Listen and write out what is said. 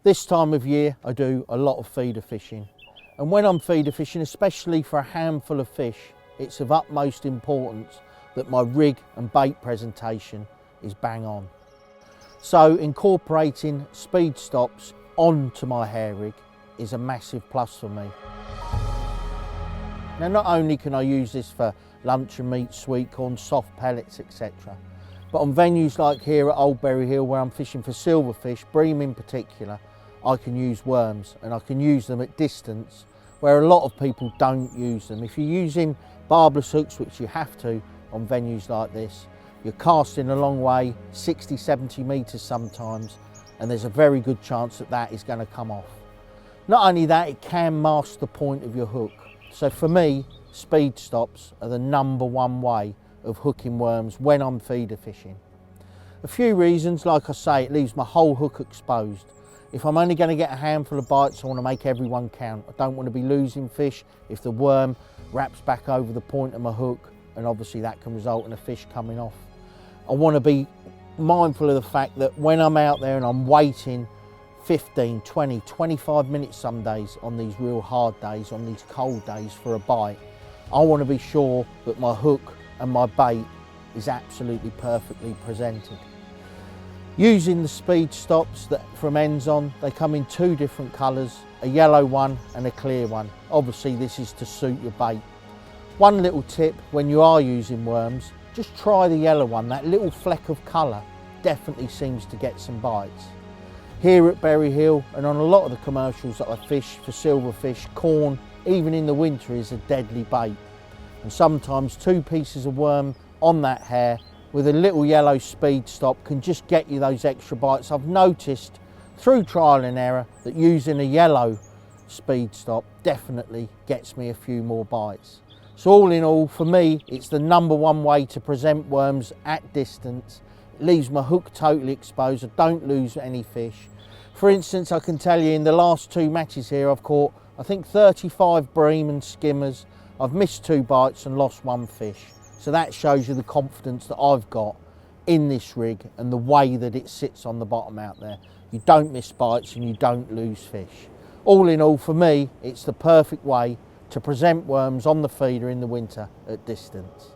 This time of year I do a lot of feeder fishing, and when I'm feeder fishing, especially for a handful of fish, it's of utmost importance that my rig and bait presentation is bang on. So incorporating speed stops onto my hair rig is a massive plus for me. Now, not only can I use this for luncheon meat, sweet corn, soft pellets, etc., but on venues like here at Old Berry Hill, where I'm fishing for silverfish, bream in particular, I can use worms, and I can use them at distance where a lot of people don't use them. If you're using barbless hooks, which you have to on venues like this, you're casting a long way, 60, 70 metres sometimes, and there's a very good chance that that is going to come off. Not only that, it can mask the point of your hook. So for me, speed stops are the #1 way of hooking worms when I'm feeder fishing. A few reasons: like I say, it leaves my whole hook exposed. If I'm only going to get a handful of bites, I want to make everyone count. I don't want to be losing fish if the worm wraps back over the point of my hook, and obviously that can result in a fish coming off. I want to be mindful of the fact that when I'm out there and I'm waiting 15, 20, 25 minutes some days on these real hard days, on these cold days for a bite, I want to be sure that my hook and my bait is absolutely perfectly presented. Using the speed stops from Raison, they come in two different colours, a yellow one and a clear one. Obviously this is to suit your bait. One little tip: when you are using worms, just try the yellow one. That little fleck of colour definitely seems to get some bites. Here at Berry Hill and on a lot of the commercials that I fish for silverfish, corn, even in the winter, is a deadly bait. And sometimes 2 pieces of worm on that hair with a little yellow speed stop can just get you those extra bites. I've noticed through trial and error that using a yellow speed stop definitely gets me a few more bites. So all in all, for me, it's the #1 way to present worms at distance. It leaves my hook totally exposed. I don't lose any fish. For instance, I can tell you in the last 2 matches here, I've caught, I think, 35 bream and skimmers. I've missed 2 bites and lost 1 fish. So that shows you the confidence that I've got in this rig and the way that it sits on the bottom out there. You don't miss bites and you don't lose fish. All in all, for me, it's the perfect way to present worms on the feeder in the winter at distance.